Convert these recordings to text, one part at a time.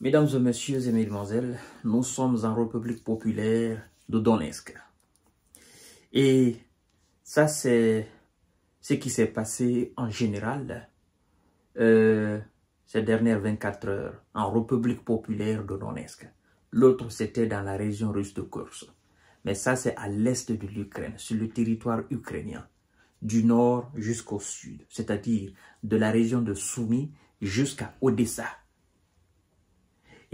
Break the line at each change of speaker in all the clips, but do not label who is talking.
Mesdames et messieurs et mesdemoiselles, nous sommes en République populaire de Donetsk. Et ça, c'est ce qui s'est passé en général ces dernières 24 heures en République populaire de Donetsk. L'autre, c'était dans la région russe de Kursk. Mais ça, c'est à l'est de l'Ukraine, sur le territoire ukrainien, du nord jusqu'au sud, c'est-à-dire de la région de Soumy jusqu'à Odessa.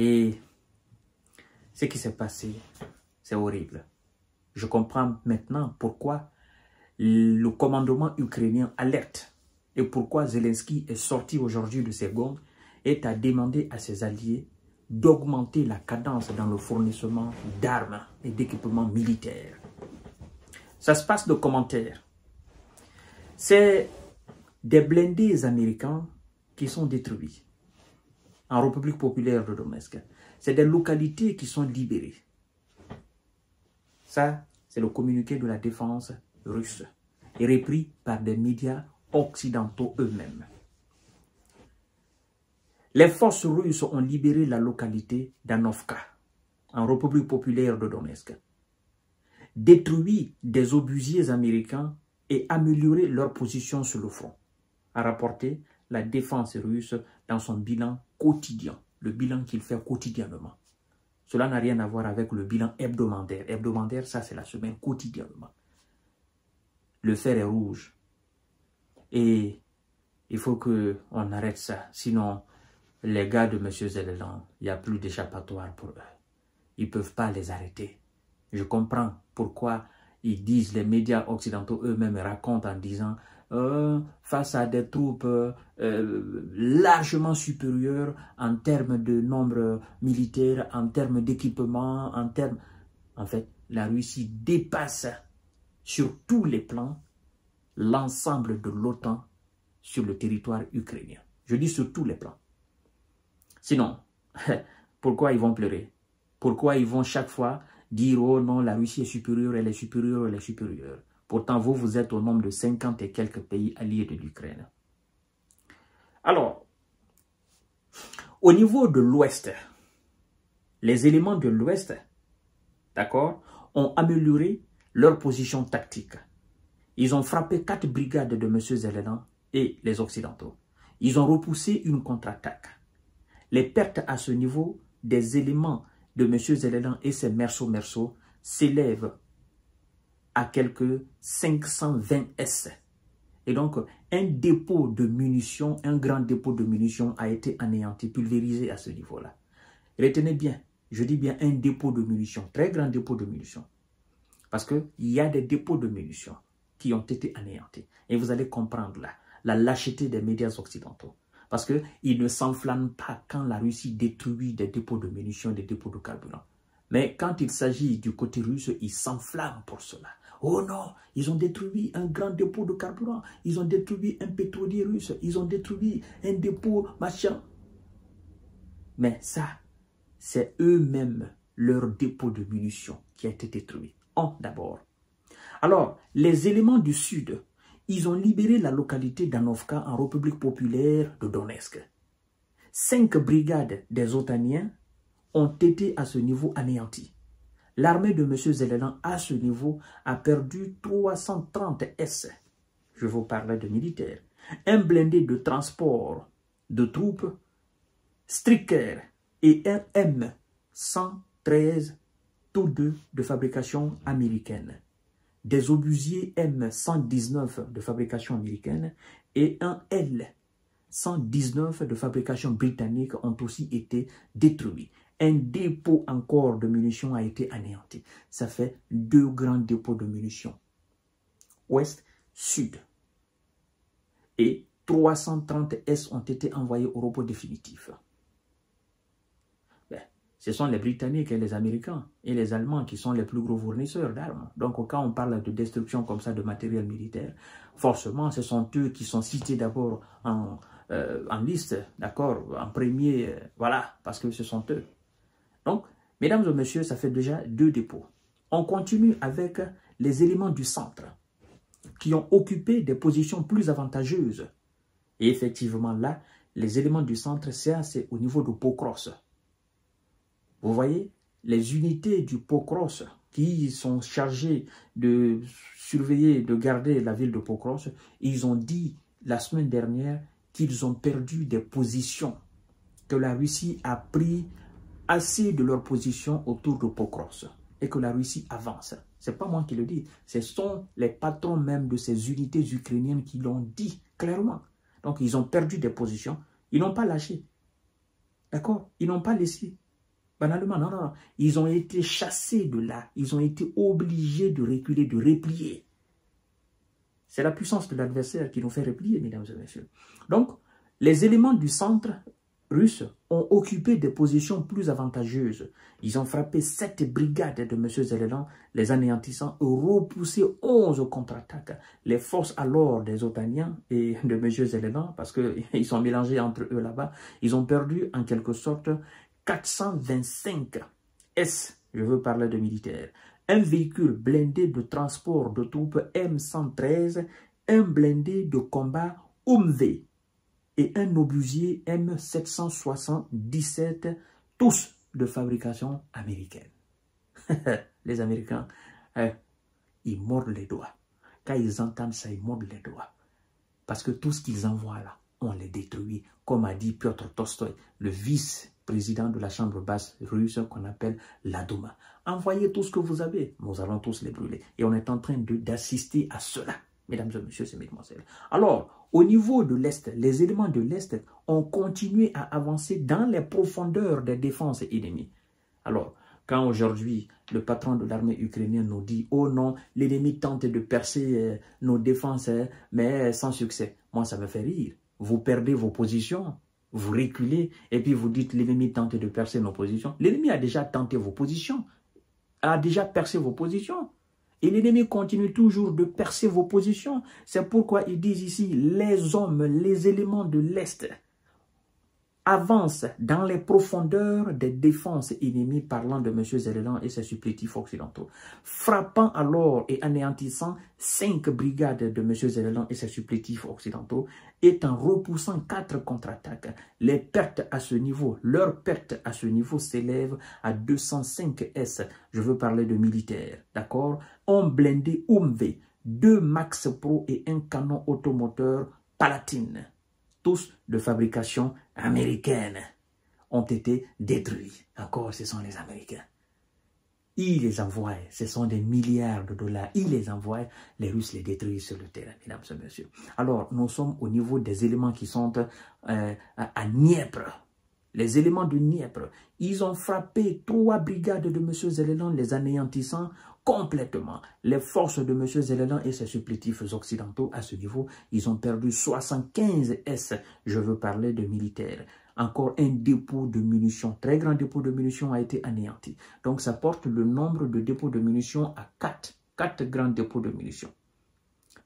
Et ce qui s'est passé, c'est horrible. Je comprends maintenant pourquoi le commandement ukrainien alerte et pourquoi Zelensky est sorti aujourd'hui de ses gonds et a demandé à ses alliés d'augmenter la cadence dans le fournissement d'armes et d'équipements militaires. Ça se passe de commentaires. C'est des blindés américains qui sont détruits en République populaire de Donetsk. C'est des localités qui sont libérées. Ça, c'est le communiqué de la défense russe, et repris par des médias occidentaux eux-mêmes. Les forces russes ont libéré la localité d'Anovka, en République populaire de Donetsk, détruit des obusiers américains et amélioré leur position sur le front, a rapporté la défense russe dans son bilan quotidien, le bilan qu'il fait quotidiennement. Cela n'a rien à voir avec le bilan hebdomadaire. Hebdomadaire, ça c'est la semaine quotidiennement. Le fer est rouge. Et il faut qu'on arrête ça. Sinon, les gars de M. Zelensky, il n'y a plus d'échappatoire pour eux. Ils ne peuvent pas les arrêter. Je comprends pourquoi ils disent, les médias occidentaux eux-mêmes racontent en disant face à des troupes largement supérieures en termes de nombre militaire, en termes d'équipement, en termes... En fait, la Russie dépasse sur tous les plans l'ensemble de l'OTAN sur le territoire ukrainien. Je dis sur tous les plans. Sinon, pourquoi ils vont pleurer? Pourquoi ils vont chaque fois dire « Oh non, la Russie est supérieure, elle est supérieure, elle est supérieure ». Pourtant, vous êtes au nombre de 50 et quelques pays alliés de l'Ukraine. Alors, au niveau de l'Ouest, les éléments de l'Ouest, d'accord, ont amélioré leur position tactique. Ils ont frappé 4 brigades de M. Zelensky et les Occidentaux. Ils ont repoussé une contre-attaque. Les pertes à ce niveau des éléments de M. Zelensky et ses mercenaires s'élèvent à quelques 520 S. Et donc, un dépôt de munitions, un grand dépôt de munitions a été anéanti, pulvérisé à ce niveau-là. Retenez bien, je dis bien un dépôt de munitions, très grand dépôt de munitions. Parce qu'il y a des dépôts de munitions qui ont été anéantis. Et vous allez comprendre là, la lâcheté des médias occidentaux. Parce qu'ils ne s'enflamment pas quand la Russie détruit des dépôts de munitions, des dépôts de carburant. Mais quand il s'agit du côté russe, ils s'enflamment pour cela. Oh non, ils ont détruit un grand dépôt de carburant, ils ont détruit un pétrolier russe, ils ont détruit un dépôt machin. Mais ça, c'est eux-mêmes leur dépôt de munitions qui a été détruit. D'abord. Alors, les éléments du sud, ils ont libéré la localité d'Anovka en République populaire de Donetsk. 5 brigades des Otaniens ont été à ce niveau anéanties. L'armée de M. Zelensky à ce niveau a perdu 330 S. Je vous parlais de militaires. Un blindé de transport de troupes, Striker et un M113, tous deux de fabrication américaine. Des obusiers M119 de fabrication américaine et un L119 de fabrication britannique ont aussi été détruits. Un dépôt encore de munitions a été anéanti. Ça fait 2 grands dépôts de munitions. Ouest, Sud. Et 330 S ont été envoyés au repos définitif. Ce sont les Britanniques et les Américains et les Allemands qui sont les plus gros fournisseurs d'armes. Donc, quand on parle de destruction comme ça de matériel militaire, forcément, ce sont eux qui sont cités d'abord en liste, d'accord, en premier, voilà, parce que ce sont eux. Donc, mesdames et messieurs, ça fait déjà 2 dépôts. On continue avec les éléments du centre qui ont occupé des positions plus avantageuses. Et effectivement, là, les éléments du centre, c'est au niveau de Pokros. Vous voyez, les unités du Pokros qui sont chargées de surveiller, de garder la ville de Pokros, ils ont dit la semaine dernière qu'ils ont perdu des positions, que la Russie a pris assez de leurs positions autour de Pokros et que la Russie avance. Ce n'est pas moi qui le dis, ce sont les patrons même de ces unités ukrainiennes qui l'ont dit clairement. Donc ils ont perdu des positions, ils n'ont pas lâché. D'accord? Ils n'ont pas laissé. Banalement, non, non, non. Ils ont été chassés de là. Ils ont été obligés de reculer, de replier. C'est la puissance de l'adversaire qui nous fait replier, mesdames et messieurs. Donc, les éléments du centre russe ont occupé des positions plus avantageuses. Ils ont frappé 7 brigades de M. Zelelan, les anéantissant, et repoussé 11 contre-attaques. Les forces alors des Otaniens et de M. Zelelan, parce qu'ils sont mélangés entre eux là-bas, ils ont perdu en quelque sorte 425 S, je veux parler de militaires, un véhicule blindé de transport de troupes M113, un blindé de combat UMV et un obusier M777, tous de fabrication américaine. Les Américains, ils mordent les doigts. Quand ils entendent ça, ils mordent les doigts. Parce que tout ce qu'ils envoient là, on les détruit. Comme a dit Piotr Tolstoï, le vice-président de la chambre basse russe qu'on appelle la Douma. Envoyez tout ce que vous avez, nous allons tous les brûler. Et on est en train d'assister à cela, mesdames et messieurs, et mesdemoiselles. Alors, au niveau de l'Est, les éléments de l'Est ont continué à avancer dans les profondeurs des défenses ennemies. Alors, quand aujourd'hui, le patron de l'armée ukrainienne nous dit « Oh non, l'ennemi tente de percer nos défenses, mais sans succès », moi ça me fait rire. Vous perdez vos positions, vous reculez, et puis vous dites « L'ennemi tente de percer nos positions ». L'ennemi a déjà tenté vos positions, a déjà percé vos positions. Et l'ennemi continue toujours de percer vos positions. C'est pourquoi ils disent ici, les hommes, les éléments de l'Est avancent dans les profondeurs des défenses ennemies, parlant de M. Zelelan et ses supplétifs occidentaux. Frappant alors et anéantissant 5 brigades de M. Zelelan et ses supplétifs occidentaux, et en repoussant 4 contre-attaques. Les pertes à ce niveau, leurs pertes à ce niveau s'élèvent à 205 S. Je veux parler de militaires, d'accord? Un blindé UMV, 2 Max Pro et un canon automoteur Palatine, tous de fabrication américaine, ont été détruits. Encore, ce sont les Américains. Ils les envoient, ce sont des milliards de dollars, ils les envoient, les Russes les détruisent sur le terrain, mesdames et messieurs. Alors, nous sommes au niveau des éléments qui sont à Dniepr. Les éléments de Dniepr, ils ont frappé 3 brigades de M. Zelelan, les anéantissant complètement. Les forces de M. Zelelan et ses supplétifs occidentaux, à ce niveau, ils ont perdu 75 S. Je veux parler de militaires. Encore un dépôt de munitions, très grand dépôt de munitions a été anéanti. Donc ça porte le nombre de dépôts de munitions à 4. 4 grands dépôts de munitions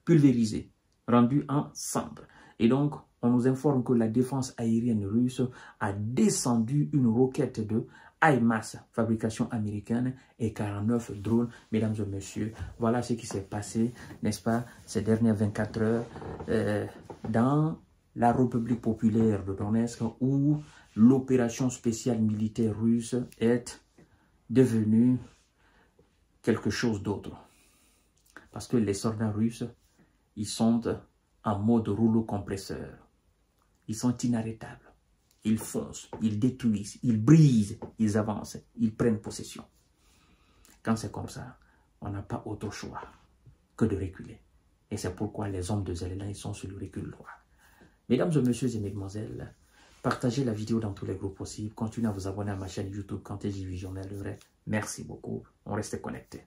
pulvérisés, rendus en cendres. Et donc, on nous informe que la défense aérienne russe a descendu une roquette de HIMARS, fabrication américaine, et 49 drones. Mesdames et messieurs, voilà ce qui s'est passé, n'est-ce pas, ces dernières 24 heures dans la République populaire de Donetsk, où l'opération spéciale militaire russe est devenue quelque chose d'autre. Parce que les soldats russes, ils sont en mode rouleau compresseur. Ils sont inarrêtables. Ils foncent, ils détruisent, ils brisent, ils avancent, ils prennent possession. Quand c'est comme ça, on n'a pas autre choix que de reculer. Et c'est pourquoi les hommes de Zelelan, ils sont sur le recul droit. Mesdames et messieurs et mesdemoiselles, partagez la vidéo dans tous les groupes possibles. Continuez à vous abonner à ma chaîne YouTube Kanté J Visionnaire le vrai. Merci beaucoup. On reste connectés.